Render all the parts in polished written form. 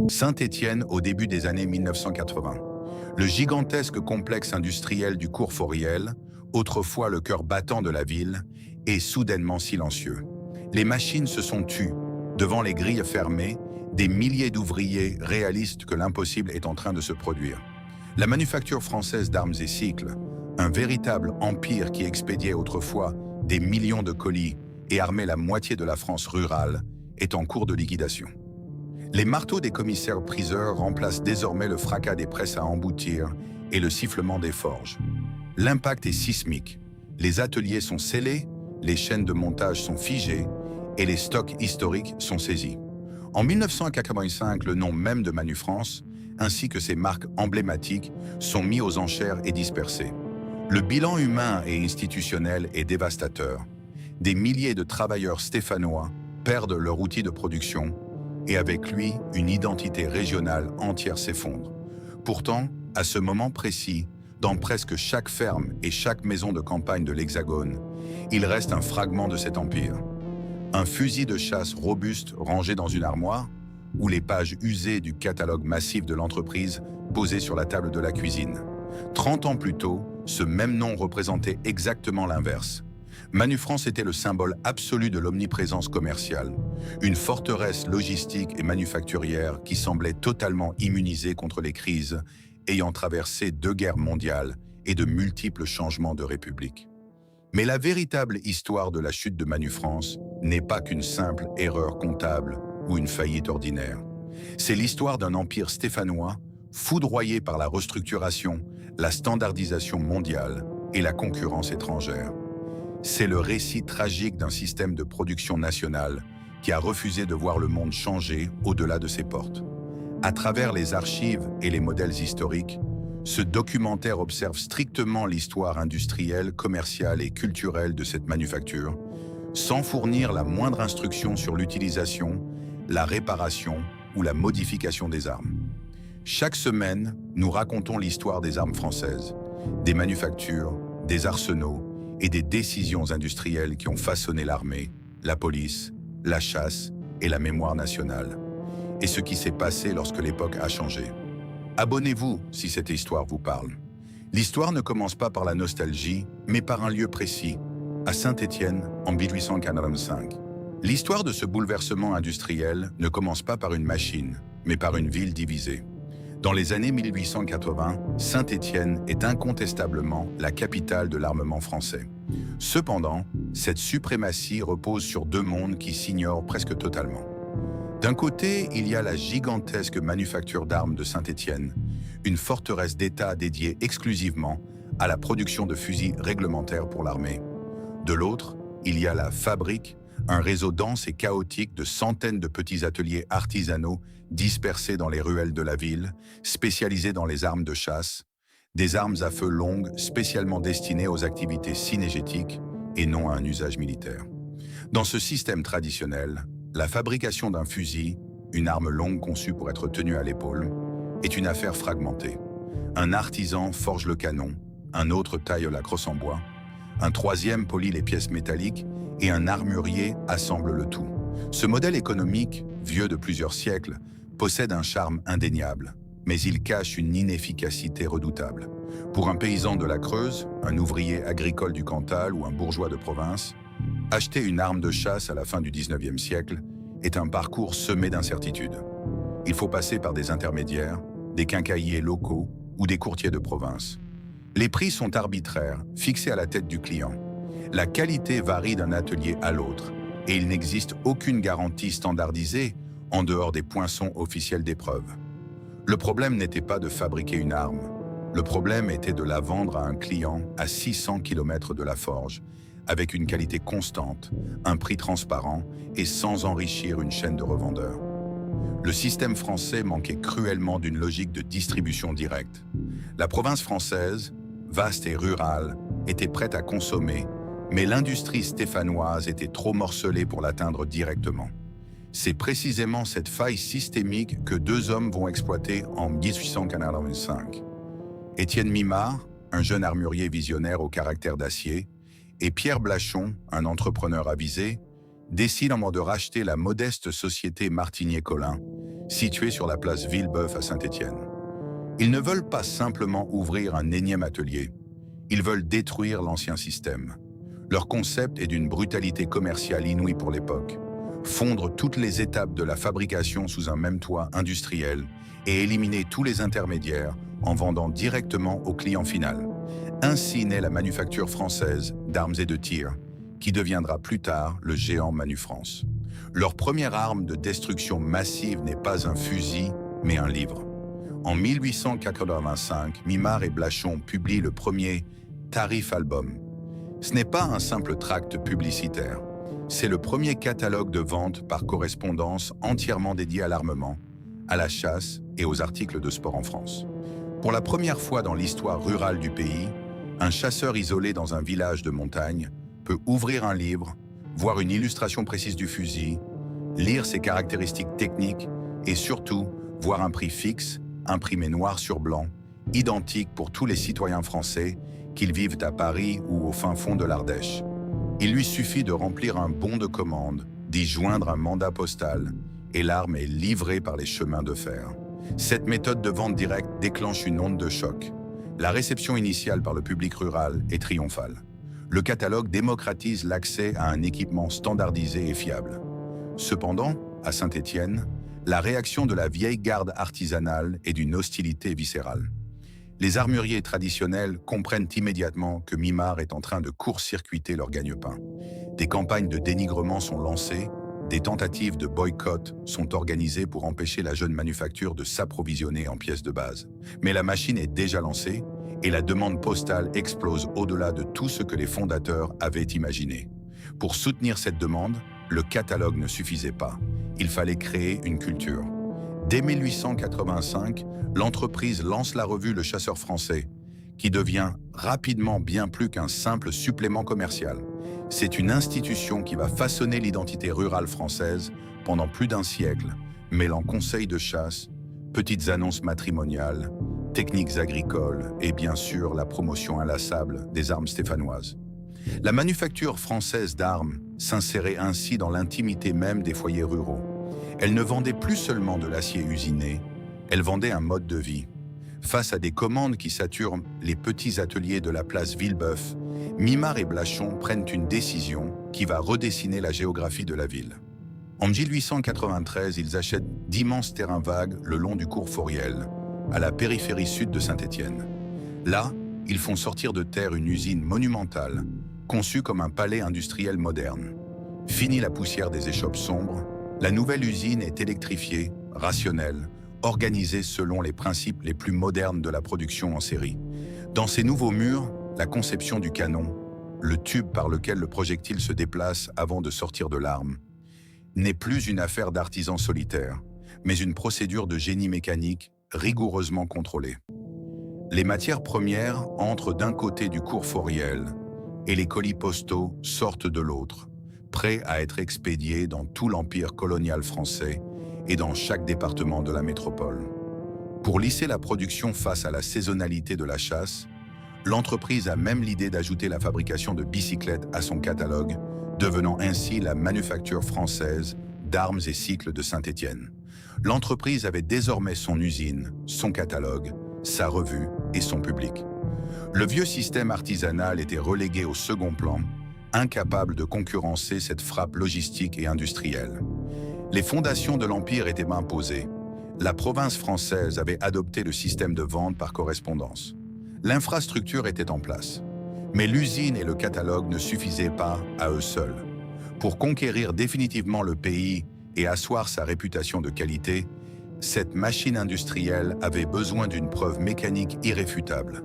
Saint-Étienne au début des années 1980. Le gigantesque complexe industriel du Cours-Fauriel, autrefois le cœur battant de la ville, est soudainement silencieux. Les machines se sont tues. Devant les grilles fermées, des milliers d'ouvriers réalisent que l'impossible est en train de se produire. La manufacture française d'armes et cycles, un véritable empire qui expédiait autrefois des millions de colis et armait la moitié de la France rurale, est en cours de liquidation. Les marteaux des commissaires-priseurs remplacent désormais le fracas des presses à emboutir et le sifflement des forges. L'impact est sismique. Les ateliers sont scellés, les chaînes de montage sont figées et les stocks historiques sont saisis. En 1985, le nom même de Manufrance, ainsi que ses marques emblématiques, sont mis aux enchères et dispersés. Le bilan humain et institutionnel est dévastateur. Des milliers de travailleurs stéphanois perdent leur outil de production et avec lui, une identité régionale entière s'effondre. Pourtant, à ce moment précis, dans presque chaque ferme et chaque maison de campagne de l'Hexagone, il reste un fragment de cet empire. Un fusil de chasse robuste rangé dans une armoire, ou les pages usées du catalogue massif de l'entreprise posées sur la table de la cuisine. 30 ans plus tôt, ce même nom représentait exactement l'inverse. Manufrance était le symbole absolu de l'omniprésence commerciale, une forteresse logistique et manufacturière qui semblait totalement immunisée contre les crises, ayant traversé 2 guerres mondiales et de multiples changements de république. Mais la véritable histoire de la chute de Manufrance n'est pas qu'une simple erreur comptable ou une faillite ordinaire. C'est l'histoire d'un empire stéphanois foudroyé par la restructuration, la standardisation mondiale et la concurrence étrangère. C'est le récit tragique d'un système de production nationale qui a refusé de voir le monde changer au-delà de ses portes. À travers les archives et les modèles historiques, ce documentaire observe strictement l'histoire industrielle, commerciale et culturelle de cette manufacture, sans fournir la moindre instruction sur l'utilisation, la réparation ou la modification des armes. Chaque semaine, nous racontons l'histoire des armes françaises, des manufactures, des arsenaux et des décisions industrielles qui ont façonné l'armée, la police, la chasse et la mémoire nationale. Et ce qui s'est passé lorsque l'époque a changé. Abonnez-vous si cette histoire vous parle. L'histoire ne commence pas par la nostalgie, mais par un lieu précis, à Saint-Étienne en 1845. L'histoire de ce bouleversement industriel ne commence pas par une machine, mais par une ville divisée. Dans les années 1880, Saint-Étienne est incontestablement la capitale de l'armement français. Cependant, cette suprématie repose sur 2 mondes qui s'ignorent presque totalement. D'un côté, il y a la gigantesque manufacture d'armes de Saint-Étienne, une forteresse d'État dédiée exclusivement à la production de fusils réglementaires pour l'armée. De l'autre, il y a la fabrique, un réseau dense et chaotique de centaines de petits ateliers artisanaux dispersés dans les ruelles de la ville, spécialisés dans les armes de chasse, des armes à feu longues spécialement destinées aux activités cinégétiques et non à un usage militaire. Dans ce système traditionnel, la fabrication d'un fusil, une arme longue conçue pour être tenue à l'épaule, est une affaire fragmentée. Un artisan forge le canon, un autre taille la crosse en bois, un troisième polit les pièces métalliques et un armurier assemble le tout. Ce modèle économique, vieux de plusieurs siècles, possède un charme indéniable, mais il cache une inefficacité redoutable. Pour un paysan de la Creuse, un ouvrier agricole du Cantal ou un bourgeois de province, acheter une arme de chasse à la fin du 19e siècle est un parcours semé d'incertitudes. Il faut passer par des intermédiaires, des quincailliers locaux ou des courtiers de province. Les prix sont arbitraires, fixés à la tête du client. La qualité varie d'un atelier à l'autre et il n'existe aucune garantie standardisée en dehors des poinçons officiels d'épreuve. Le problème n'était pas de fabriquer une arme. Le problème était de la vendre à un client à 600 km de la forge, avec une qualité constante, un prix transparent et sans enrichir une chaîne de revendeurs. Le système français manquait cruellement d'une logique de distribution directe. La province française, vaste et rurale, était prête à consommer, mais l'industrie stéphanoise était trop morcelée pour l'atteindre directement. C'est précisément cette faille systémique que 2 hommes vont exploiter en 1845. Étienne Mimard, un jeune armurier visionnaire au caractère d'acier, et Pierre Blachon, un entrepreneur avisé, décident de racheter la modeste société Martinier-Collin, située sur la place Villebeuf à Saint-Étienne. Ils ne veulent pas simplement ouvrir un énième atelier, ils veulent détruire l'ancien système. Leur concept est d'une brutalité commerciale inouïe pour l'époque. Fondre toutes les étapes de la fabrication sous un même toit industriel et éliminer tous les intermédiaires en vendant directement au client final. Ainsi naît la manufacture française d'armes et de tir, qui deviendra plus tard le géant Manufrance. Leur première arme de destruction massive n'est pas un fusil, mais un livre. En 1885, Mimard et Blachon publient le premier Tarif Album. Ce n'est pas un simple tract publicitaire. C'est le premier catalogue de vente par correspondance entièrement dédié à l'armement, à la chasse et aux articles de sport en France. Pour la première fois dans l'histoire rurale du pays, un chasseur isolé dans un village de montagne peut ouvrir un livre, voir une illustration précise du fusil, lire ses caractéristiques techniques et surtout voir un prix fixe, imprimé noir sur blanc, identique pour tous les citoyens français, qu'ils vivent à Paris ou au fin fond de l'Ardèche. Il lui suffit de remplir un bon de commande, d'y joindre un mandat postal, et l'arme est livrée par les chemins de fer. Cette méthode de vente directe déclenche une onde de choc. La réception initiale par le public rural est triomphale. Le catalogue démocratise l'accès à un équipement standardisé et fiable. Cependant, à Saint-Étienne, la réaction de la vieille garde artisanale est d'une hostilité viscérale. Les armuriers traditionnels comprennent immédiatement que Mimard est en train de court-circuiter leur gagne-pain. Des campagnes de dénigrement sont lancées, des tentatives de boycott sont organisées pour empêcher la jeune manufacture de s'approvisionner en pièces de base. Mais la machine est déjà lancée et la demande postale explose au-delà de tout ce que les fondateurs avaient imaginé. Pour soutenir cette demande, le catalogue ne suffisait pas. Il fallait créer une culture. Dès 1885, l'entreprise lance la revue Le Chasseur français, qui devient rapidement bien plus qu'un simple supplément commercial. C'est une institution qui va façonner l'identité rurale française pendant plus d'un siècle, mêlant conseils de chasse, petites annonces matrimoniales, techniques agricoles et bien sûr la promotion inlassable des armes stéphanoises. La manufacture française d'armes s'insérait ainsi dans l'intimité même des foyers ruraux. Elle ne vendait plus seulement de l'acier usiné, elle vendait un mode de vie. Face à des commandes qui saturent les petits ateliers de la place Villebeuf, Mimard et Blachon prennent une décision qui va redessiner la géographie de la ville. En 1893, ils achètent d'immenses terrains vagues le long du cours Foriel, à la périphérie sud de Saint-Étienne. Là, ils font sortir de terre une usine monumentale, conçue comme un palais industriel moderne. Fini la poussière des échoppes sombres, la nouvelle usine est électrifiée, rationnelle, organisée selon les principes les plus modernes de la production en série. Dans ces nouveaux murs, la conception du canon, le tube par lequel le projectile se déplace avant de sortir de l'arme, n'est plus une affaire d'artisans solitaires, mais une procédure de génie mécanique rigoureusement contrôlée. Les matières premières entrent d'un côté du cours Foriel et les colis postaux sortent de l'autre, prêts à être expédiés dans tout l'empire colonial français et dans chaque département de la métropole. Pour lisser la production face à la saisonnalité de la chasse, l'entreprise a même l'idée d'ajouter la fabrication de bicyclettes à son catalogue, devenant ainsi la manufacture française d'armes et cycles de Saint-Étienne. L'entreprise avait désormais son usine, son catalogue, sa revue et son public. Le vieux système artisanal était relégué au second plan, incapable de concurrencer cette frappe logistique et industrielle. Les fondations de l'Empire étaient bien posées. La province française avait adopté le système de vente par correspondance. L'infrastructure était en place. Mais l'usine et le catalogue ne suffisaient pas à eux seuls. Pour conquérir définitivement le pays et asseoir sa réputation de qualité, cette machine industrielle avait besoin d'une preuve mécanique irréfutable.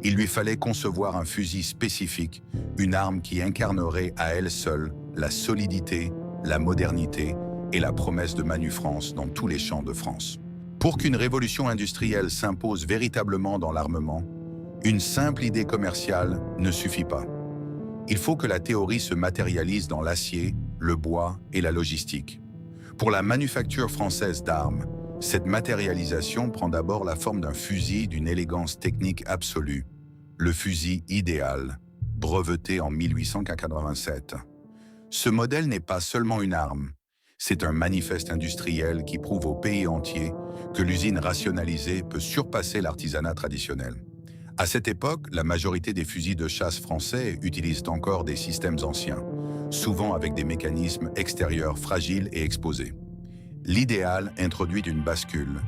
Il lui fallait concevoir un fusil spécifique, une arme qui incarnerait à elle seule la solidité, la modernité et la promesse de Manufrance dans tous les champs de France. Pour qu'une révolution industrielle s'impose véritablement dans l'armement, une simple idée commerciale ne suffit pas. Il faut que la théorie se matérialise dans l'acier, le bois et la logistique. Pour la manufacture française d'armes, cette matérialisation prend d'abord la forme d'un fusil d'une élégance technique absolue, le fusil idéal, breveté en 1887. Ce modèle n'est pas seulement une arme, c'est un manifeste industriel qui prouve au pays entier que l'usine rationalisée peut surpasser l'artisanat traditionnel. À cette époque, la majorité des fusils de chasse français utilisent encore des systèmes anciens, souvent avec des mécanismes extérieurs fragiles et exposés. L'idéal introduit une bascule,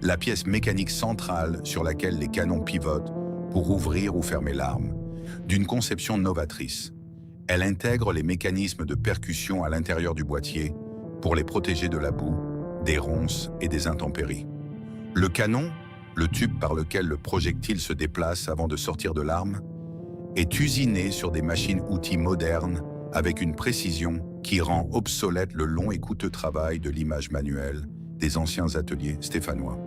la pièce mécanique centrale sur laquelle les canons pivotent pour ouvrir ou fermer l'arme, d'une conception novatrice. Elle intègre les mécanismes de percussion à l'intérieur du boîtier pour les protéger de la boue, des ronces et des intempéries. Le canon, le tube par lequel le projectile se déplace avant de sortir de l'arme, est usiné sur des machines-outils modernes avec une précision qui rend obsolète le long et coûteux travail de l'image manuelle des anciens ateliers stéphanois.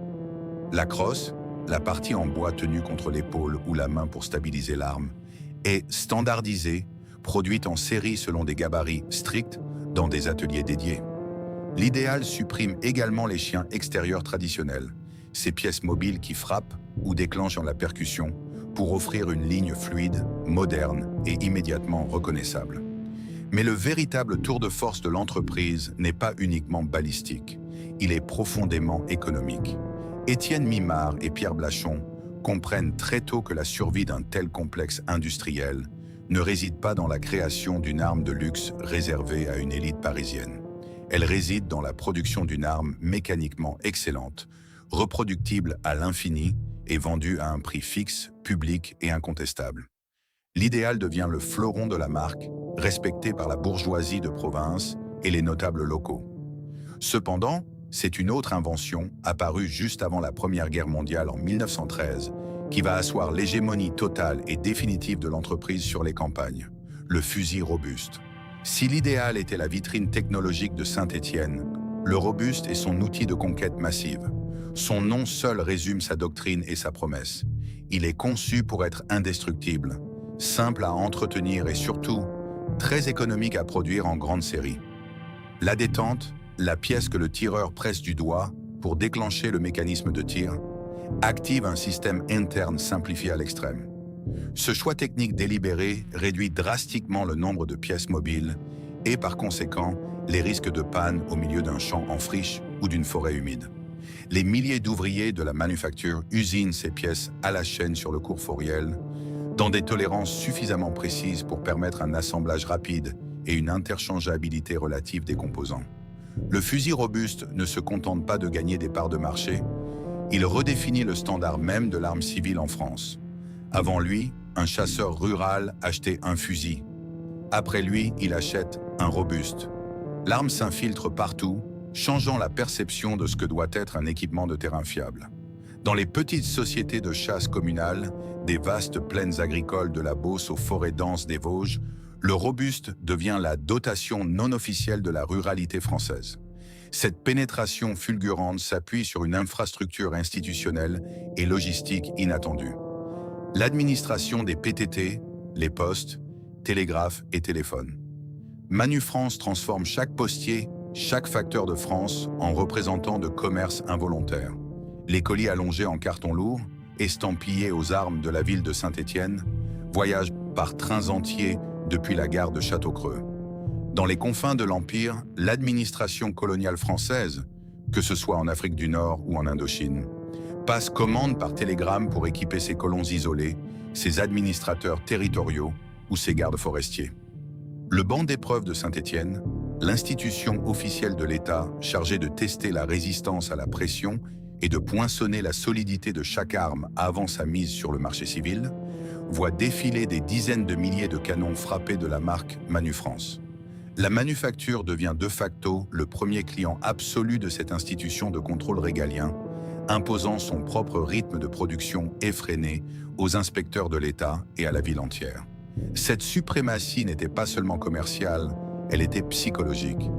La crosse, la partie en bois tenue contre l'épaule ou la main pour stabiliser l'arme, est standardisée, produite en série selon des gabarits stricts dans des ateliers dédiés. L'idéal supprime également les chiens extérieurs traditionnels, ces pièces mobiles qui frappent ou déclenchent la percussion pour offrir une ligne fluide, moderne et immédiatement reconnaissable. Mais le véritable tour de force de l'entreprise n'est pas uniquement balistique, il est profondément économique. Étienne Mimard et Pierre Blachon comprennent très tôt que la survie d'un tel complexe industriel ne réside pas dans la création d'une arme de luxe réservée à une élite parisienne. Elle réside dans la production d'une arme mécaniquement excellente, reproductible à l'infini et vendue à un prix fixe, public et incontestable. L'idéal devient le fleuron de la marque, respecté par la bourgeoisie de province et les notables locaux. Cependant, c'est une autre invention, apparue juste avant la Première Guerre mondiale en 1913, qui va asseoir l'hégémonie totale et définitive de l'entreprise sur les campagnes, le fusil robuste. Si l'idéal était la vitrine technologique de Saint-Étienne, le robuste est son outil de conquête massive. Son nom seul résume sa doctrine et sa promesse. Il est conçu pour être indestructible, simple à entretenir et surtout très économique à produire en grande série. La détente, la pièce que le tireur presse du doigt pour déclencher le mécanisme de tir, active un système interne simplifié à l'extrême. Ce choix technique délibéré réduit drastiquement le nombre de pièces mobiles et, par conséquent, les risques de panne au milieu d'un champ en friche ou d'une forêt humide. Les milliers d'ouvriers de la manufacture usinent ces pièces à la chaîne sur le cours Fauriel, dans des tolérances suffisamment précises pour permettre un assemblage rapide et une interchangeabilité relative des composants. Le fusil robuste ne se contente pas de gagner des parts de marché, il redéfinit le standard même de l'arme civile en France. Avant lui, un chasseur rural achetait un fusil. Après lui, il achète un robuste. L'arme s'infiltre partout, changeant la perception de ce que doit être un équipement de terrain fiable. Dans les petites sociétés de chasse communales, des vastes plaines agricoles de la Beauce aux forêts denses des Vosges, le robuste devient la dotation non officielle de la ruralité française. Cette pénétration fulgurante s'appuie sur une infrastructure institutionnelle et logistique inattendue. L'administration des PTT, les postes, télégraphes et téléphones. Manufrance transforme chaque postier, chaque facteur de France en représentant de commerce involontaire. Les colis allongés en carton lourd, estampillés aux armes de la ville de Saint-Étienne, voyagent par trains entiers depuis la gare de Châteaucreux. Dans les confins de l'Empire, l'administration coloniale française, que ce soit en Afrique du Nord ou en Indochine, passe commande par télégramme pour équiper ses colons isolés, ses administrateurs territoriaux ou ses gardes forestiers. Le banc d'épreuves de Saint-Étienne, l'institution officielle de l'État chargée de tester la résistance à la pression et de poinçonner la solidité de chaque arme avant sa mise sur le marché civil, voit défiler des dizaines de milliers de canons frappés de la marque Manufrance. La manufacture devient de facto le premier client absolu de cette institution de contrôle régalien, imposant son propre rythme de production effréné aux inspecteurs de l'État et à la ville entière. Cette suprématie n'était pas seulement commerciale, elle était psychologique.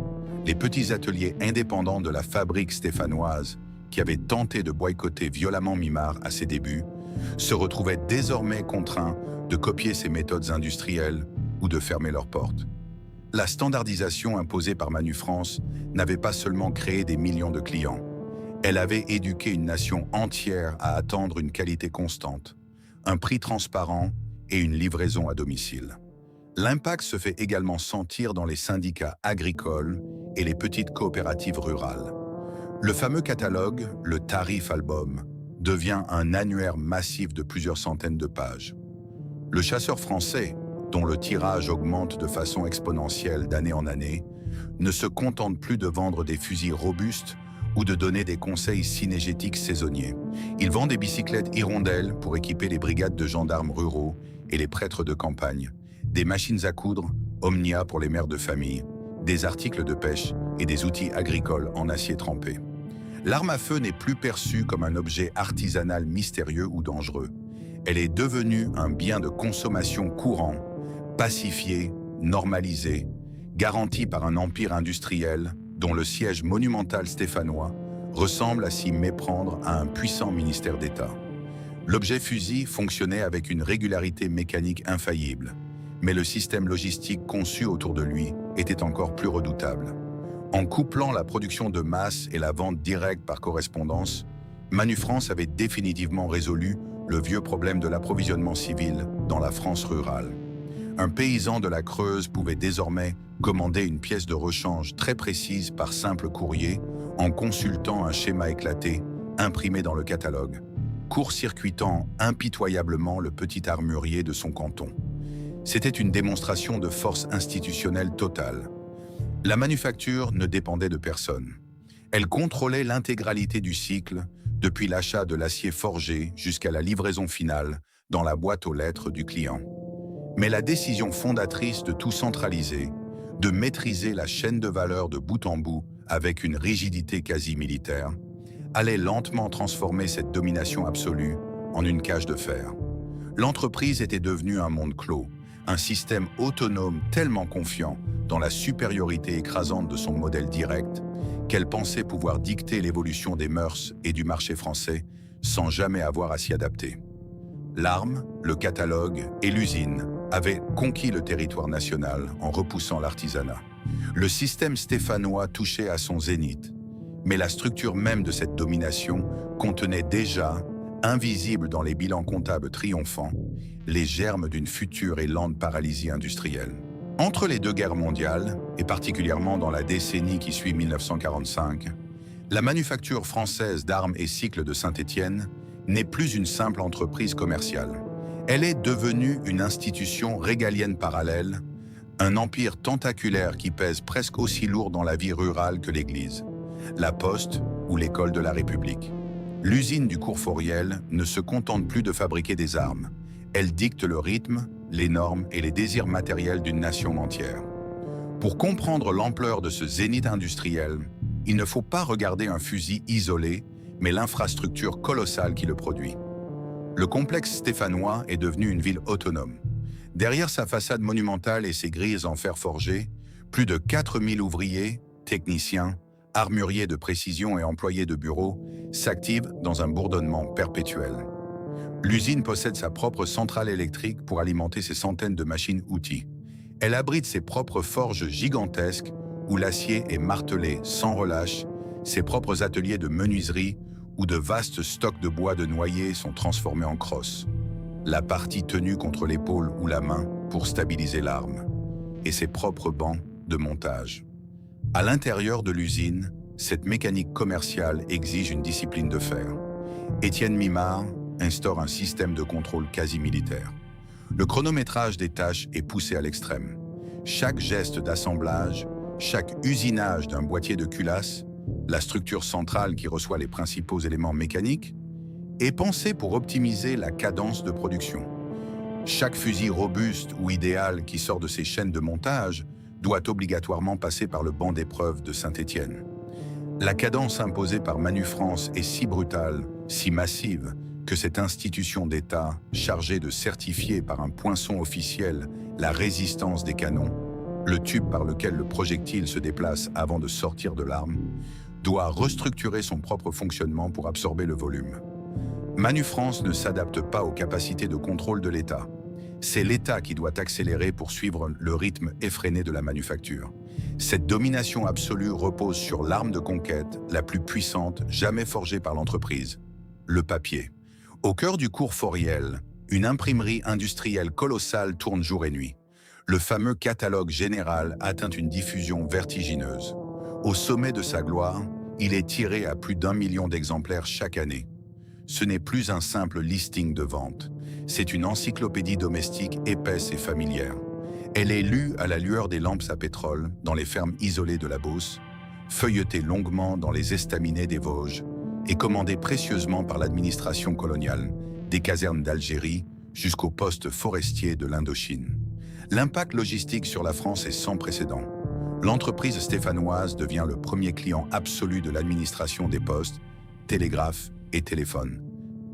Les petits ateliers indépendants de la fabrique stéphanoise, qui avaient tenté de boycotter violemment Mimard à ses débuts, se retrouvaient désormais contraints de copier ses méthodes industrielles ou de fermer leurs portes. La standardisation imposée par Manufrance n'avait pas seulement créé des millions de clients, elle avait éduqué une nation entière à attendre une qualité constante, un prix transparent et une livraison à domicile. L'impact se fait également sentir dans les syndicats agricoles et les petites coopératives rurales. Le fameux catalogue, le tarif album, devient un annuaire massif de plusieurs centaines de pages. Le chasseur français, dont le tirage augmente de façon exponentielle d'année en année, ne se contente plus de vendre des fusils robustes ou de donner des conseils cinégétiques saisonniers. Il vend des bicyclettes hirondelles pour équiper les brigades de gendarmes ruraux et les prêtres de campagne, des machines à coudre, Omnia pour les mères de famille, des articles de pêche et des outils agricoles en acier trempé. L'arme à feu n'est plus perçue comme un objet artisanal mystérieux ou dangereux. Elle est devenue un bien de consommation courant, pacifié, normalisé, garanti par un empire industriel dont le siège monumental stéphanois ressemble à s'y méprendre à un puissant ministère d'État. L'objet fusil fonctionnait avec une régularité mécanique infaillible, mais le système logistique conçu autour de lui était encore plus redoutable. En couplant la production de masse et la vente directe par correspondance, Manufrance avait définitivement résolu le vieux problème de l'approvisionnement civil dans la France rurale. Un paysan de la Creuse pouvait désormais commander une pièce de rechange très précise par simple courrier en consultant un schéma éclaté imprimé dans le catalogue, court-circuitant impitoyablement le petit armurier de son canton. C'était une démonstration de force institutionnelle totale. La manufacture ne dépendait de personne. Elle contrôlait l'intégralité du cycle, depuis l'achat de l'acier forgé jusqu'à la livraison finale dans la boîte aux lettres du client. Mais la décision fondatrice de tout centraliser, de maîtriser la chaîne de valeur de bout en bout avec une rigidité quasi militaire, allait lentement transformer cette domination absolue en une cage de fer. L'entreprise était devenue un monde clos, un système autonome tellement confiant dans la supériorité écrasante de son modèle direct qu'elle pensait pouvoir dicter l'évolution des mœurs et du marché français sans jamais avoir à s'y adapter. L'arme, le catalogue et l'usine avaient conquis le territoire national en repoussant l'artisanat. Le système stéphanois touchait à son zénith, mais la structure même de cette domination contenait déjà, invisible dans les bilans comptables triomphants, les germes d'une future et lente paralysie industrielle. Entre les deux guerres mondiales, et particulièrement dans la décennie qui suit 1945, la manufacture française d'armes et cycles de Saint-Étienne n'est plus une simple entreprise commerciale. Elle est devenue une institution régalienne parallèle, un empire tentaculaire qui pèse presque aussi lourd dans la vie rurale que l'Église, la Poste ou l'école de la République. L'usine du Courforiel ne se contente plus de fabriquer des armes. Elle dicte le rythme, les normes et les désirs matériels d'une nation entière. Pour comprendre l'ampleur de ce zénith industriel, il ne faut pas regarder un fusil isolé, mais l'infrastructure colossale qui le produit. Le complexe stéphanois est devenu une ville autonome. Derrière sa façade monumentale et ses grilles en fer forgé, plus de 4000 ouvriers, techniciens, armuriers de précision et employés de bureau s'activent dans un bourdonnement perpétuel. L'usine possède sa propre centrale électrique pour alimenter ses centaines de machines-outils. Elle abrite ses propres forges gigantesques où l'acier est martelé sans relâche, ses propres ateliers de menuiserie où de vastes stocks de bois de noyer sont transformés en crosses, la partie tenue contre l'épaule ou la main pour stabiliser l'arme, et ses propres bancs de montage. À l'intérieur de l'usine, cette mécanique commerciale exige une discipline de fer. Étienne Mimard instaure un système de contrôle quasi militaire. Le chronométrage des tâches est poussé à l'extrême. Chaque geste d'assemblage, chaque usinage d'un boîtier de culasse, la structure centrale qui reçoit les principaux éléments mécaniques, est pensée pour optimiser la cadence de production. Chaque fusil robuste ou idéal qui sort de ces chaînes de montage doit obligatoirement passer par le banc d'épreuves de Saint-Étienne. La cadence imposée par Manufrance est si brutale, si massive, que cette institution d'État, chargée de certifier par un poinçon officiel la résistance des canons, le tube par lequel le projectile se déplace avant de sortir de l'arme, doit restructurer son propre fonctionnement pour absorber le volume. Manufrance ne s'adapte pas aux capacités de contrôle de l'État. C'est l'État qui doit accélérer pour suivre le rythme effréné de la manufacture. Cette domination absolue repose sur l'arme de conquête la plus puissante jamais forgée par l'entreprise, le papier. Au cœur du Courforiel, une imprimerie industrielle colossale tourne jour et nuit. Le fameux catalogue général atteint une diffusion vertigineuse. Au sommet de sa gloire, il est tiré à plus d'1 million d'exemplaires chaque année. Ce n'est plus un simple listing de vente, c'est une encyclopédie domestique épaisse et familière. Elle est lue à la lueur des lampes à pétrole dans les fermes isolées de la Beauce, feuilletée longuement dans les estaminets des Vosges et commandée précieusement par l'administration coloniale, des casernes d'Algérie jusqu'aux postes forestiers de l'Indochine. L'impact logistique sur la France est sans précédent. L'entreprise stéphanoise devient le premier client absolu de l'administration des postes, télégraphes et téléphones,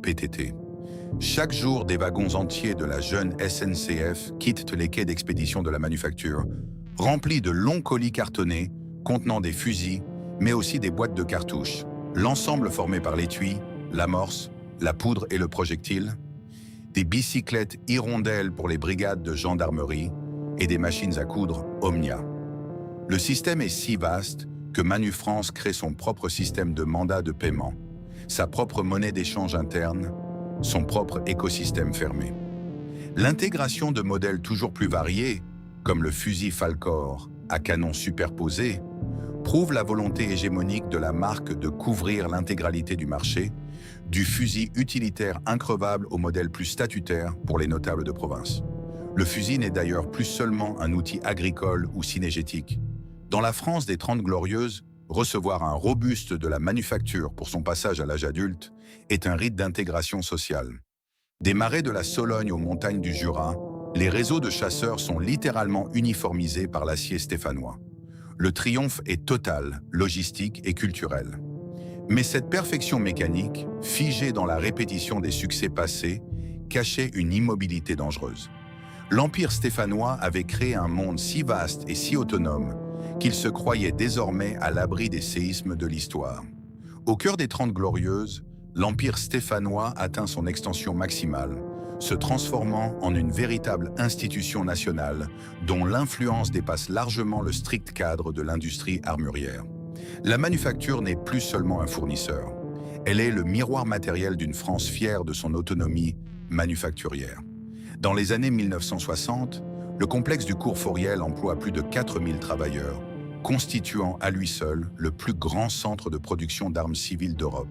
PTT. Chaque jour, des wagons entiers de la jeune SNCF quittent les quais d'expédition de la manufacture, remplis de longs colis cartonnés contenant des fusils, mais aussi des boîtes de cartouches, l'ensemble formé par l'étui, l'amorce, la poudre et le projectile, des bicyclettes hirondelles pour les brigades de gendarmerie et des machines à coudre Omnia. Le système est si vaste que Manufrance crée son propre système de mandat de paiement, sa propre monnaie d'échange interne, son propre écosystème fermé. L'intégration de modèles toujours plus variés, comme le fusil Falcor à canon superposé, prouve la volonté hégémonique de la marque de couvrir l'intégralité du marché, du fusil utilitaire increvable au modèle plus statutaire pour les notables de province. Le fusil n'est d'ailleurs plus seulement un outil agricole ou synégétique. Dans la France des Trente Glorieuses, recevoir un robuste de la manufacture pour son passage à l'âge adulte est un rite d'intégration sociale. Des marais de la Sologne aux montagnes du Jura, les réseaux de chasseurs sont littéralement uniformisés par l'acier stéphanois. Le triomphe est total, logistique et culturel. Mais cette perfection mécanique, figée dans la répétition des succès passés, cachait une immobilité dangereuse. L'Empire stéphanois avait créé un monde si vaste et si autonome qu'il se croyait désormais à l'abri des séismes de l'histoire. Au cœur des Trente Glorieuses, l'Empire stéphanois atteint son extension maximale, se transformant en une véritable institution nationale dont l'influence dépasse largement le strict cadre de l'industrie armurière. La manufacture n'est plus seulement un fournisseur. Elle est le miroir matériel d'une France fière de son autonomie manufacturière. Dans les années 1960, le complexe du cours Fauriel emploie plus de 4000 travailleurs, constituant à lui seul le plus grand centre de production d'armes civiles d'Europe.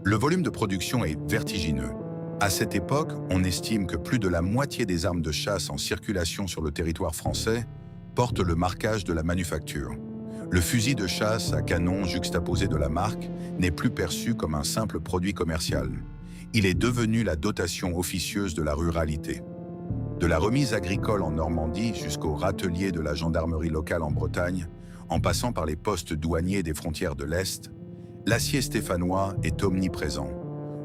Le volume de production est vertigineux. À cette époque, on estime que plus de la moitié des armes de chasse en circulation sur le territoire français portent le marquage de la manufacture. Le fusil de chasse à canon juxtaposé de la marque n'est plus perçu comme un simple produit commercial. Il est devenu la dotation officieuse de la ruralité. De la remise agricole en Normandie jusqu'au râtelier de la gendarmerie locale en Bretagne, en passant par les postes douaniers des frontières de l'Est, l'acier stéphanois est omniprésent.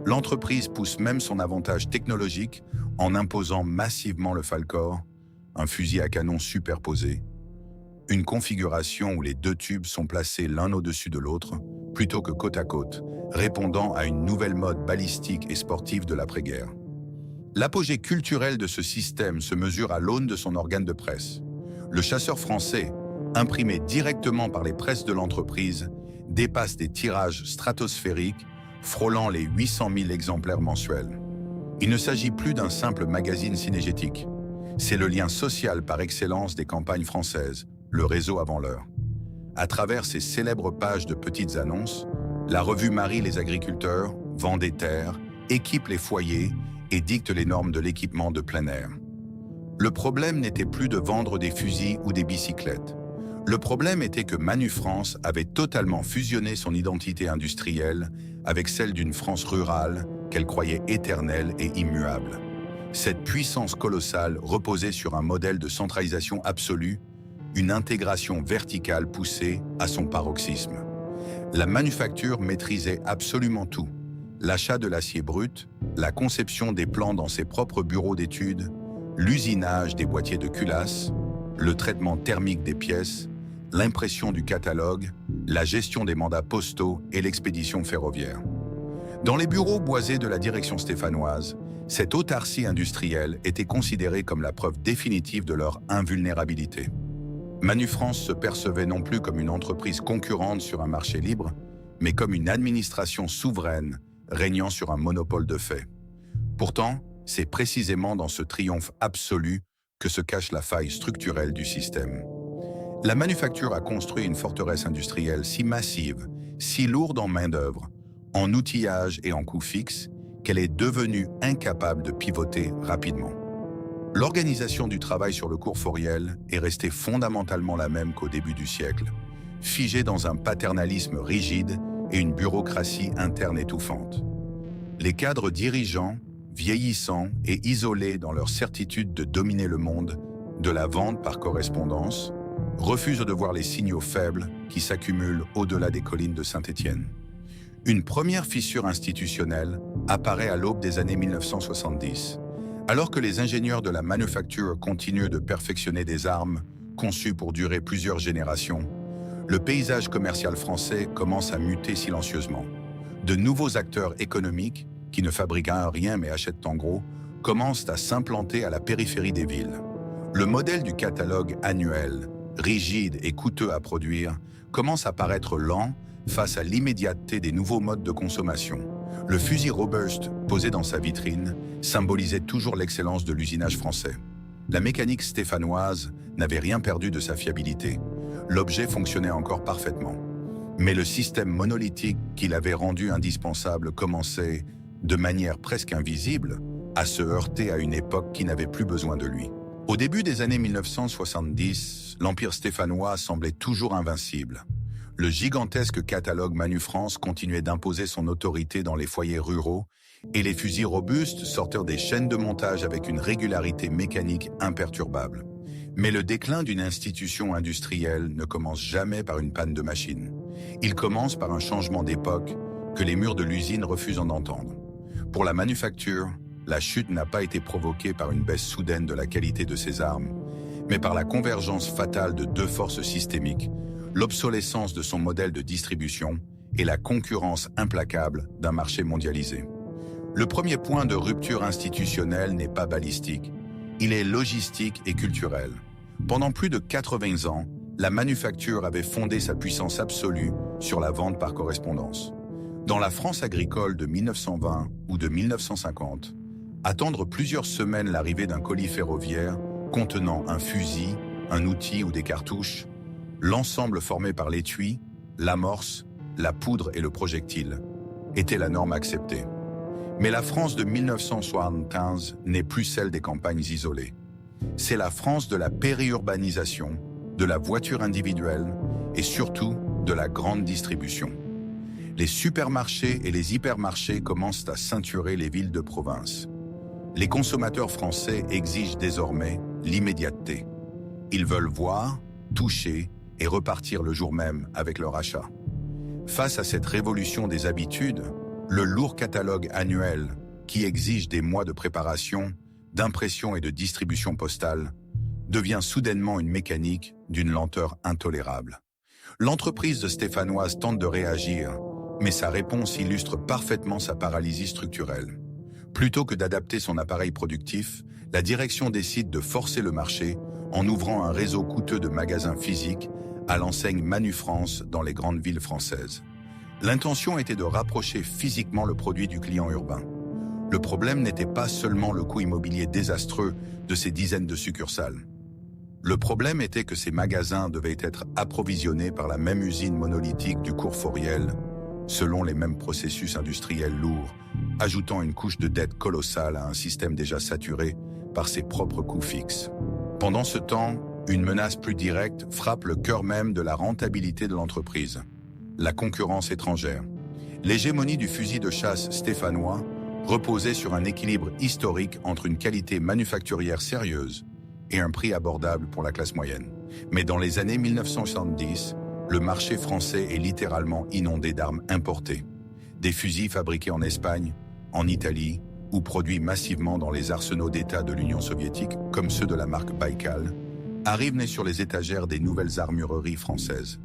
L'entreprise pousse même son avantage technologique en imposant massivement le Falcor, un fusil à canon superposé, une configuration où les deux tubes sont placés l'un au-dessus de l'autre, plutôt que côte à côte, répondant à une nouvelle mode balistique et sportive de l'après-guerre. L'apogée culturelle de ce système se mesure à l'aune de son organe de presse. Le chasseur français, imprimé directement par les presses de l'entreprise, dépasse des tirages stratosphériques, frôlant les 800 000 exemplaires mensuels. Il ne s'agit plus d'un simple magazine synégétique. C'est le lien social par excellence des campagnes françaises, le réseau avant l'heure. À travers ses célèbres pages de petites annonces, la revue marie les agriculteurs, vend des terres, équipe les foyers et dicte les normes de l'équipement de plein air. Le problème n'était plus de vendre des fusils ou des bicyclettes. Le problème était que Manufrance avait totalement fusionné son identité industrielle avec celle d'une France rurale qu'elle croyait éternelle et immuable. Cette puissance colossale reposait sur un modèle de centralisation absolue, une intégration verticale poussée à son paroxysme. La manufacture maîtrisait absolument tout. L'achat de l'acier brut, la conception des plans dans ses propres bureaux d'études, l'usinage des boîtiers de culasse, le traitement thermique des pièces, l'impression du catalogue, la gestion des mandats postaux et l'expédition ferroviaire. Dans les bureaux boisés de la direction stéphanoise, cette autarcie industrielle était considérée comme la preuve définitive de leur invulnérabilité. Manufrance se percevait non plus comme une entreprise concurrente sur un marché libre, mais comme une administration souveraine régnant sur un monopole de fait. Pourtant, c'est précisément dans ce triomphe absolu que se cache la faille structurelle du système. La manufacture a construit une forteresse industrielle si massive, si lourde en main-d'œuvre, en outillage et en coûts fixes, qu'elle est devenue incapable de pivoter rapidement. L'organisation du travail sur le cours Fauriel est restée fondamentalement la même qu'au début du siècle, figée dans un paternalisme rigide et une bureaucratie interne étouffante. Les cadres dirigeants, vieillissants et isolés dans leur certitude de dominer le monde, de la vente par correspondance, refusent de voir les signaux faibles qui s'accumulent au-delà des collines de Saint-Étienne. Une première fissure institutionnelle apparaît à l'aube des années 1970, alors que les ingénieurs de la manufacture continuent de perfectionner des armes conçues pour durer plusieurs générations. Le paysage commercial français commence à muter silencieusement. De nouveaux acteurs économiques, qui ne fabriquent rien mais achètent en gros, commencent à s'implanter à la périphérie des villes. Le modèle du catalogue annuel, rigide et coûteux à produire, commence à paraître lent face à l'immédiateté des nouveaux modes de consommation. Le fusil Robuste, posé dans sa vitrine, symbolisait toujours l'excellence de l'usinage français. La mécanique stéphanoise n'avait rien perdu de sa fiabilité. L'objet fonctionnait encore parfaitement. Mais le système monolithique qui l'avait rendu indispensable commençait, de manière presque invisible, à se heurter à une époque qui n'avait plus besoin de lui. Au début des années 1970, l'Empire stéphanois semblait toujours invincible. Le gigantesque catalogue Manu-France continuait d'imposer son autorité dans les foyers ruraux et les fusils robustes sortirent des chaînes de montage avec une régularité mécanique imperturbable. Mais le déclin d'une institution industrielle ne commence jamais par une panne de machine. Il commence par un changement d'époque que les murs de l'usine refusent d'entendre. Pour la manufacture, la chute n'a pas été provoquée par une baisse soudaine de la qualité de ses armes, mais par la convergence fatale de deux forces systémiques, l'obsolescence de son modèle de distribution et la concurrence implacable d'un marché mondialisé. Le premier point de rupture institutionnelle n'est pas balistique, il est logistique et culturel. Pendant plus de 80 ans, la manufacture avait fondé sa puissance absolue sur la vente par correspondance. Dans la France agricole de 1920 ou de 1950, attendre plusieurs semaines l'arrivée d'un colis ferroviaire contenant un fusil, un outil ou des cartouches, l'ensemble formé par l'étui, l'amorce, la poudre et le projectile, était la norme acceptée. Mais la France de 1975 n'est plus celle des campagnes isolées. C'est la France de la périurbanisation, de la voiture individuelle et surtout de la grande distribution. Les supermarchés et les hypermarchés commencent à ceinturer les villes de province. Les consommateurs français exigent désormais l'immédiateté. Ils veulent voir, toucher et repartir le jour même avec leur achat. Face à cette révolution des habitudes, le lourd catalogue annuel, qui exige des mois de préparation, d'impression et de distribution postale, devient soudainement une mécanique d'une lenteur intolérable. L'entreprise stéphanoise tente de réagir, mais sa réponse illustre parfaitement sa paralysie structurelle. Plutôt que d'adapter son appareil productif, la direction décide de forcer le marché en ouvrant un réseau coûteux de magasins physiques à l'enseigne Manu-France dans les grandes villes françaises. L'intention était de rapprocher physiquement le produit du client urbain. Le problème n'était pas seulement le coût immobilier désastreux de ces dizaines de succursales. Le problème était que ces magasins devaient être approvisionnés par la même usine monolithique du cours Fauriel, selon les mêmes processus industriels lourds, ajoutant une couche de dette colossale à un système déjà saturé par ses propres coûts fixes. Pendant ce temps, une menace plus directe frappe le cœur même de la rentabilité de l'entreprise, la concurrence étrangère. L'hégémonie du fusil de chasse stéphanois reposait sur un équilibre historique entre une qualité manufacturière sérieuse et un prix abordable pour la classe moyenne. Mais dans les années 1970, le marché français est littéralement inondé d'armes importées. Des fusils fabriqués en Espagne, en Italie ou produits massivement dans les arsenaux d'État de l'Union soviétique, comme ceux de la marque Baïkal, arrivent nés sur les étagères des nouvelles armureries françaises.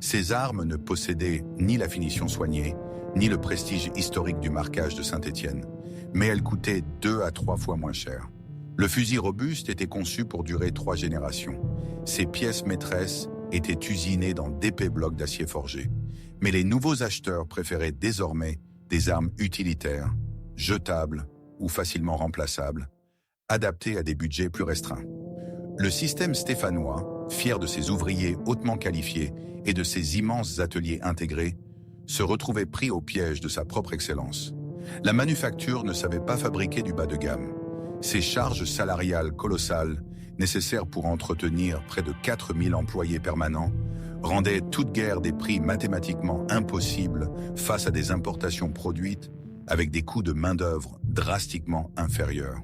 Ces armes ne possédaient ni la finition soignée, ni le prestige historique du marquage de Saint-Étienne, mais elles coûtaient 2 à 3 fois moins cher. Le fusil robuste était conçu pour durer 3 générations. Ses pièces maîtresses étaient usinées dans d'épais blocs d'acier forgé. Mais les nouveaux acheteurs préféraient désormais des armes utilitaires, jetables ou facilement remplaçables, adaptées à des budgets plus restreints. Le système stéphanois, fier de ses ouvriers hautement qualifiés et de ses immenses ateliers intégrés, se retrouvait pris au piège de sa propre excellence. La manufacture ne savait pas fabriquer du bas de gamme. Ses charges salariales colossales, nécessaires pour entretenir près de 4000 employés permanents, rendaient toute guerre des prix mathématiquement impossible face à des importations produites avec des coûts de main-d'œuvre drastiquement inférieurs.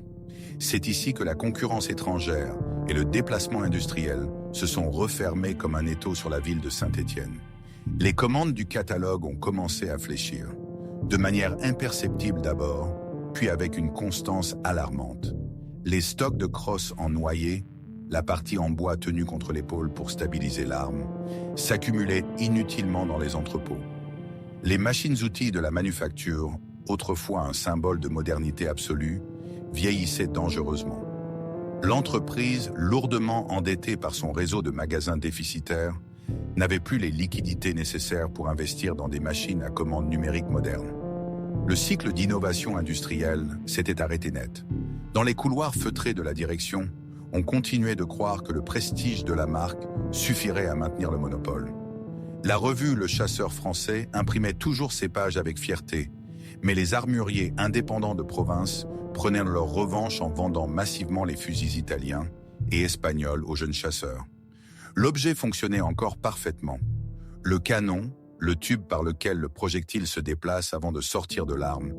C'est ici que la concurrence étrangère et le déplacement industriel se sont refermés comme un étau sur la ville de Saint-Étienne. Les commandes du catalogue ont commencé à fléchir, de manière imperceptible d'abord, puis avec une constance alarmante. Les stocks de crosses en noyer, la partie en bois tenue contre l'épaule pour stabiliser l'arme, s'accumulaient inutilement dans les entrepôts. Les machines-outils de la manufacture, autrefois un symbole de modernité absolue, vieillissaient dangereusement. L'entreprise, lourdement endettée par son réseau de magasins déficitaires, n'avait plus les liquidités nécessaires pour investir dans des machines à commande numérique modernes. Le cycle d'innovation industrielle s'était arrêté net. Dans les couloirs feutrés de la direction, on continuait de croire que le prestige de la marque suffirait à maintenir le monopole. La revue Le Chasseur français imprimait toujours ses pages avec fierté, mais les armuriers indépendants de province prenaient leur revanche en vendant massivement les fusils italiens et espagnols aux jeunes chasseurs. L'objet fonctionnait encore parfaitement. Le canon, le tube par lequel le projectile se déplace avant de sortir de l'arme,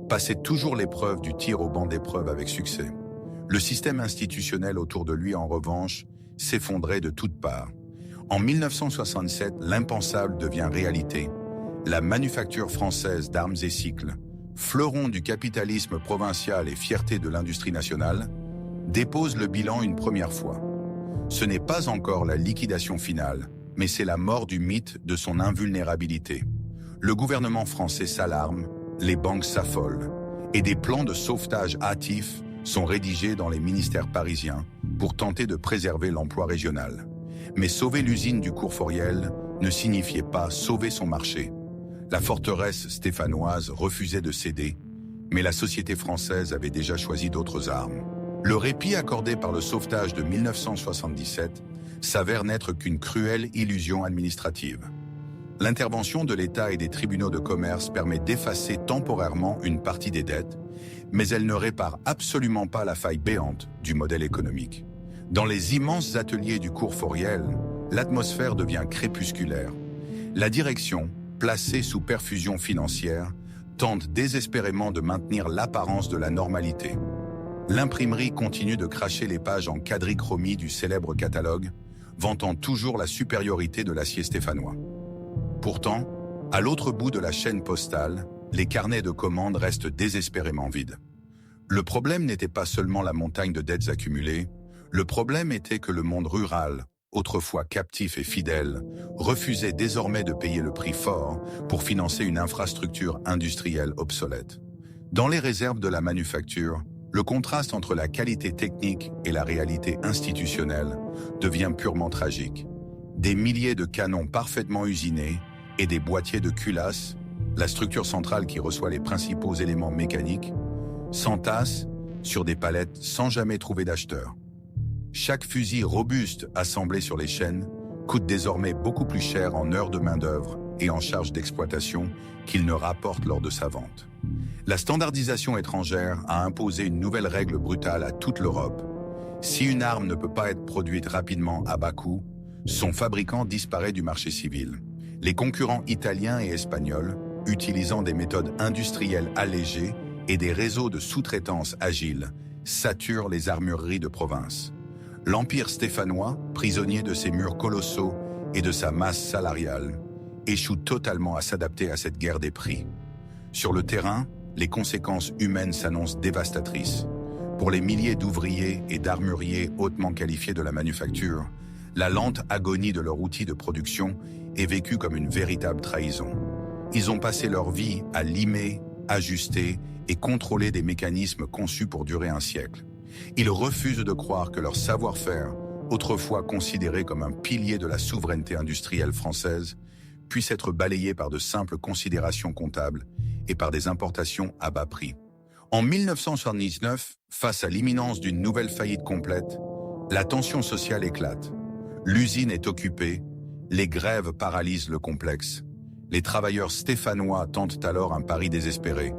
passait toujours l'épreuve du tir au banc d'épreuve avec succès. Le système institutionnel autour de lui, en revanche, s'effondrait de toutes parts. En 1967, l'impensable devient réalité. La manufacture française d'armes et cycles, fleuron du capitalisme provincial et fierté de l'industrie nationale, dépose le bilan une première fois. Ce n'est pas encore la liquidation finale, mais c'est la mort du mythe de son invulnérabilité. Le gouvernement français s'alarme, les banques s'affolent, et des plans de sauvetage hâtifs sont rédigés dans les ministères parisiens pour tenter de préserver l'emploi régional. Mais sauver l'usine du Courforiel ne signifiait pas sauver son marché. La forteresse stéphanoise refusait de céder, mais la société française avait déjà choisi d'autres armes. Le répit accordé par le sauvetage de 1977 s'avère n'être qu'une cruelle illusion administrative. L'intervention de l'État et des tribunaux de commerce permet d'effacer temporairement une partie des dettes, mais elle ne répare absolument pas la faille béante du modèle économique. Dans les immenses ateliers du Courforiel, l'atmosphère devient crépusculaire. La direction, placée sous perfusion financière, tente désespérément de maintenir l'apparence de la normalité. L'imprimerie continue de cracher les pages en quadrichromie du célèbre catalogue, vantant toujours la supériorité de l'acier stéphanois. Pourtant, à l'autre bout de la chaîne postale, les carnets de commandes restent désespérément vides. Le problème n'était pas seulement la montagne de dettes accumulées, le problème était que le monde rural, autrefois captif et fidèle, refusait désormais de payer le prix fort pour financer une infrastructure industrielle obsolète. Dans les réserves de la manufacture, le contraste entre la qualité technique et la réalité institutionnelle devient purement tragique. Des milliers de canons parfaitement usinés et des boîtiers de culasse, la structure centrale qui reçoit les principaux éléments mécaniques, s'entassent sur des palettes sans jamais trouver d'acheteur. Chaque fusil robuste assemblé sur les chaînes coûte désormais beaucoup plus cher en heures de main-d'œuvre et en charges d'exploitation qu'il ne rapporte lors de sa vente. La standardisation étrangère a imposé une nouvelle règle brutale à toute l'Europe. Si une arme ne peut pas être produite rapidement à bas coût, son fabricant disparaît du marché civil. Les concurrents italiens et espagnols, utilisant des méthodes industrielles allégées et des réseaux de sous-traitance agiles, saturent les armureries de province. L'empire stéphanois, prisonnier de ses murs colossaux et de sa masse salariale, échoue totalement à s'adapter à cette guerre des prix. Sur le terrain, les conséquences humaines s'annoncent dévastatrices. Pour les milliers d'ouvriers et d'armuriers hautement qualifiés de la manufacture, la lente agonie de leur outil de production est vécue comme une véritable trahison. Ils ont passé leur vie à limer, ajuster et contrôler des mécanismes conçus pour durer un siècle. Ils refusent de croire que leur savoir-faire, autrefois considéré comme un pilier de la souveraineté industrielle française, puisse être balayé par de simples considérations comptables et par des importations à bas prix. En 1979, face à l'imminence d'une nouvelle faillite complète, La tension sociale éclate. L'usine est occupée, les grèves paralysent le complexe. Les travailleurs stéphanois tentent alors un pari désespéré.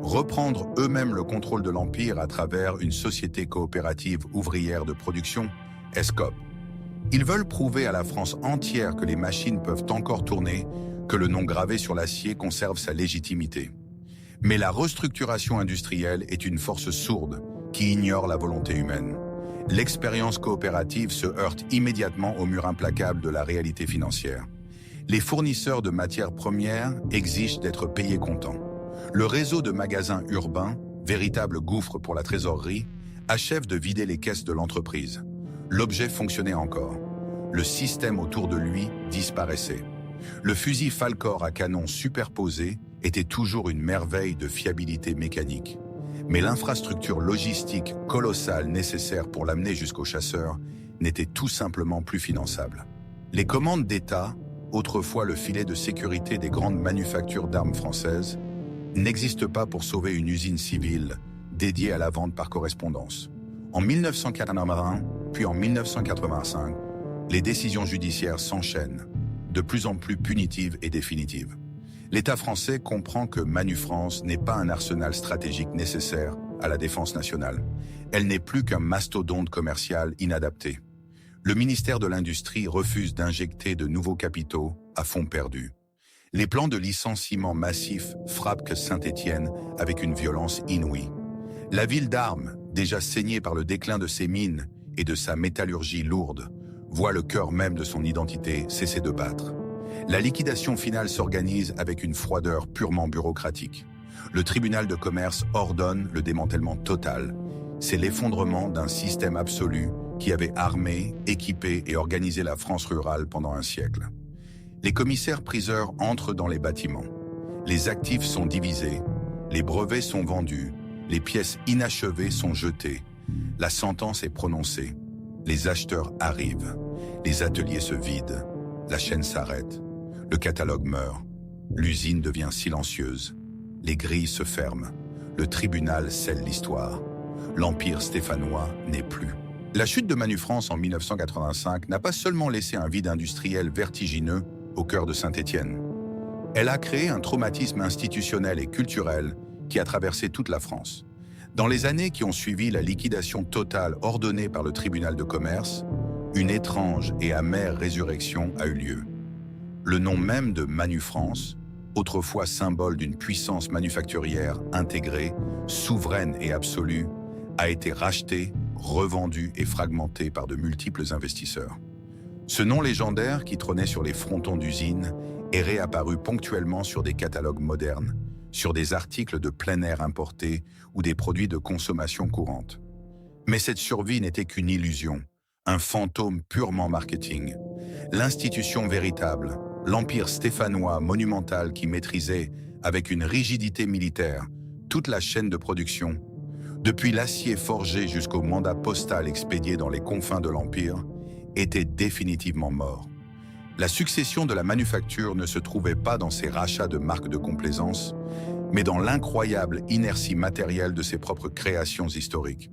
Reprendre eux-mêmes le contrôle de l'Empire à travers une société coopérative ouvrière de production, ESCOP. Ils veulent prouver à la France entière que les machines peuvent encore tourner, que le nom gravé sur l'acier conserve sa légitimité. Mais la restructuration industrielle est une force sourde qui ignore la volonté humaine. L'expérience coopérative se heurte immédiatement au mur implacable de la réalité financière. Les fournisseurs de matières premières exigent d'être payés comptant. Le réseau de magasins urbains, véritable gouffre pour la trésorerie, achève de vider les caisses de l'entreprise. L'objet fonctionnait encore. Le système autour de lui disparaissait. Le fusil Falcor à canon superposé était toujours une merveille de fiabilité mécanique. Mais l'infrastructure logistique colossale nécessaire pour l'amener jusqu'au chasseur n'était tout simplement plus finançable. Les commandes d'État, autrefois le filet de sécurité des grandes manufactures d'armes françaises, n'existent pas pour sauver une usine civile dédiée à la vente par correspondance. En 1981, puis en 1985, les décisions judiciaires s'enchaînent, de plus en plus punitives et définitives. L'État français comprend que Manufrance n'est pas un arsenal stratégique nécessaire à la défense nationale. Elle n'est plus qu'un mastodonte commercial inadapté. Le ministère de l'Industrie refuse d'injecter de nouveaux capitaux à fonds perdus. Les plans de licenciement massifs frappent Saint-Étienne avec une violence inouïe. La ville d'Armes, déjà saignée par le déclin de ses mines et de sa métallurgie lourde, voit le cœur même de son identité cesser de battre. La liquidation finale s'organise avec une froideur purement bureaucratique. Le tribunal de commerce ordonne le démantèlement total. C'est l'effondrement d'un système absolu qui avait armé, équipé et organisé la France rurale pendant un siècle. Les commissaires-priseurs entrent dans les bâtiments. Les actifs sont divisés, les brevets sont vendus, les pièces inachevées sont jetées. La sentence est prononcée. Les acheteurs arrivent. Les ateliers se vident. La chaîne s'arrête. Le catalogue meurt. L'usine devient silencieuse. Les grilles se ferment. Le tribunal scelle l'histoire. L'empire stéphanois n'est plus. La chute de Manufrance en 1985 n'a pas seulement laissé un vide industriel vertigineux au cœur de Saint-Étienne. Elle a créé un traumatisme institutionnel et culturel qui a traversé toute la France. Dans les années qui ont suivi la liquidation totale ordonnée par le tribunal de commerce, une étrange et amère résurrection a eu lieu. Le nom même de Manufrance, autrefois symbole d'une puissance manufacturière intégrée, souveraine et absolue, a été racheté, revendu et fragmenté par de multiples investisseurs. Ce nom légendaire qui trônait sur les frontons d'usines est réapparu ponctuellement sur des catalogues modernes, sur des articles de plein air importés ou des produits de consommation courante. Mais cette survie n'était qu'une illusion, un fantôme purement marketing. L'institution véritable, l'empire stéphanois monumental qui maîtrisait, avec une rigidité militaire, toute la chaîne de production, depuis l'acier forgé jusqu'au mandat postal expédié dans les confins de l'Empire, était définitivement mort. La succession de la manufacture ne se trouvait pas dans ses rachats de marques de complaisance, mais dans l'incroyable inertie matérielle de ses propres créations historiques.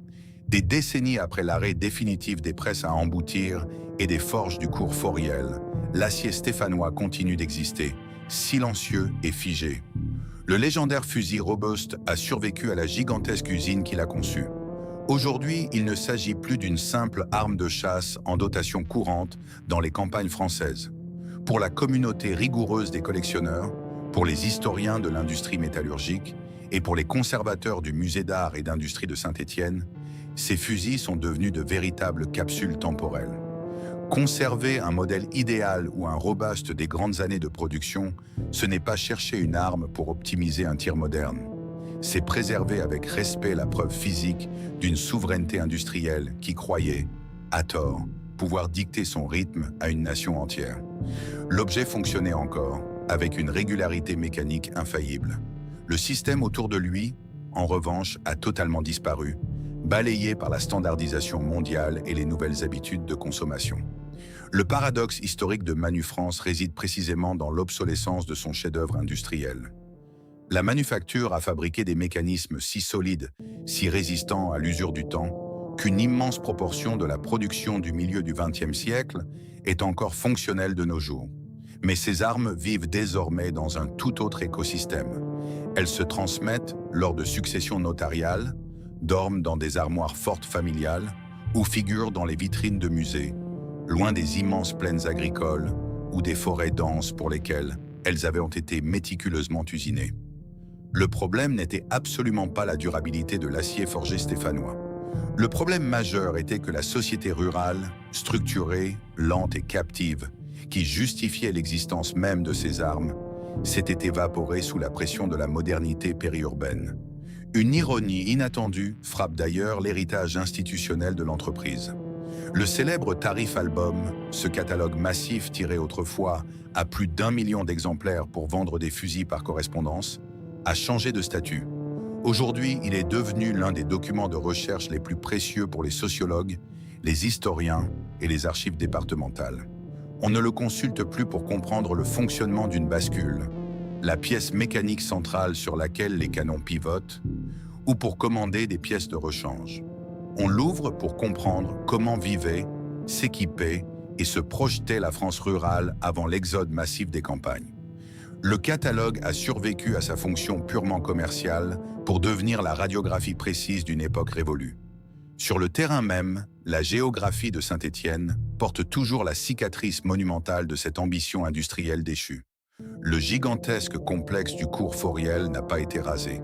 Des décennies après l'arrêt définitif des presses à emboutir et des forges du cours Foriel, l'acier stéphanois continue d'exister, silencieux et figé. Le légendaire fusil robuste a survécu à la gigantesque usine qu'il a conçue. Aujourd'hui, il ne s'agit plus d'une simple arme de chasse en dotation courante dans les campagnes françaises. Pour la communauté rigoureuse des collectionneurs, pour les historiens de l'industrie métallurgique et pour les conservateurs du musée d'art et d'industrie de Saint-Étienne, ces fusils sont devenus de véritables capsules temporelles. Conserver un modèle idéal ou un robuste des grandes années de production, ce n'est pas chercher une arme pour optimiser un tir moderne. C'est préserver avec respect la preuve physique d'une souveraineté industrielle qui croyait, à tort, pouvoir dicter son rythme à une nation entière. L'objet fonctionnait encore, avec une régularité mécanique infaillible. Le système autour de lui, en revanche, a totalement disparu, balayé par la standardisation mondiale et les nouvelles habitudes de consommation. Le paradoxe historique de Manufrance réside précisément dans l'obsolescence de son chef-d'œuvre industriel. La manufacture a fabriqué des mécanismes si solides, si résistants à l'usure du temps, qu'une immense proportion de la production du milieu du XXe siècle est encore fonctionnelle de nos jours. Mais ces armes vivent désormais dans un tout autre écosystème. Elles se transmettent lors de successions notariales, dorment dans des armoires fortes familiales ou figurent dans les vitrines de musées, loin des immenses plaines agricoles ou des forêts denses pour lesquelles elles avaient été méticuleusement usinées. Le problème n'était absolument pas la durabilité de l'acier forgé stéphanois. Le problème majeur était que la société rurale, structurée, lente et captive, qui justifiait l'existence même de ces armes, s'était évaporée sous la pression de la modernité périurbaine. Une ironie inattendue frappe d'ailleurs l'héritage institutionnel de l'entreprise. Le célèbre tarif album, ce catalogue massif tiré autrefois à plus d'1 million d'exemplaires pour vendre des fusils par correspondance, a changé de statut. Aujourd'hui, il est devenu l'un des documents de recherche les plus précieux pour les sociologues, les historiens et les archives départementales. On ne le consulte plus pour comprendre le fonctionnement d'une bascule, la pièce mécanique centrale sur laquelle les canons pivotent, ou pour commander des pièces de rechange. On l'ouvre pour comprendre comment vivait, s'équipait et se projetait la France rurale avant l'exode massif des campagnes. Le catalogue a survécu à sa fonction purement commerciale pour devenir la radiographie précise d'une époque révolue. Sur le terrain même, la géographie de Saint-Étienne porte toujours la cicatrice monumentale de cette ambition industrielle déchue. Le gigantesque complexe du cours Fauriel n'a pas été rasé.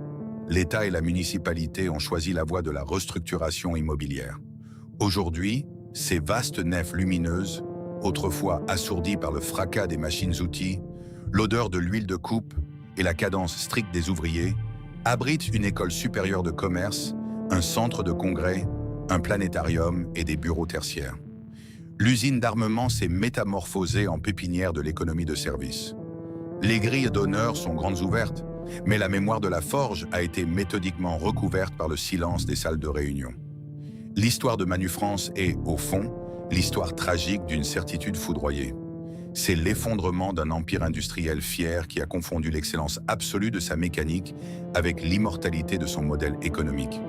L'État et la municipalité ont choisi la voie de la restructuration immobilière. Aujourd'hui, ces vastes nefs lumineuses, autrefois assourdies par le fracas des machines-outils, l'odeur de l'huile de coupe et la cadence stricte des ouvriers, abritent une école supérieure de commerce, un centre de congrès, un planétarium et des bureaux tertiaires. L'usine d'armement s'est métamorphosée en pépinière de l'économie de service. Les grilles d'honneur sont grandes ouvertes, mais la mémoire de la forge a été méthodiquement recouverte par le silence des salles de réunion. L'histoire de Manufrance est, au fond, l'histoire tragique d'une certitude foudroyée. C'est l'effondrement d'un empire industriel fier qui a confondu l'excellence absolue de sa mécanique avec l'immortalité de son modèle économique.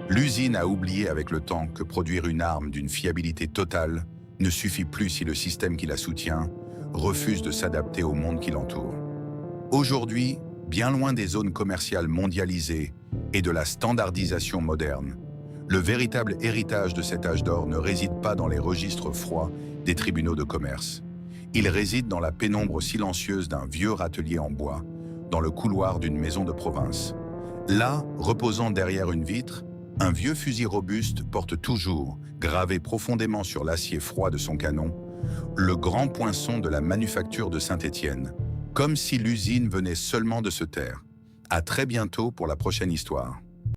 L'usine a oublié avec le temps que produire une arme d'une fiabilité totale ne suffit plus si le système qui la soutient refuse de s'adapter au monde qui l'entoure. Aujourd'hui, bien loin des zones commerciales mondialisées et de la standardisation moderne, le véritable héritage de cet âge d'or ne réside pas dans les registres froids des tribunaux de commerce. Il réside dans la pénombre silencieuse d'un vieux râtelier en bois, dans le couloir d'une maison de province. Là, reposant derrière une vitre, un vieux fusil robuste porte toujours, gravé profondément sur l'acier froid de son canon, le grand poinçon de la manufacture de Saint-Étienne, comme si l'usine venait seulement de se taire. À très bientôt pour la prochaine histoire.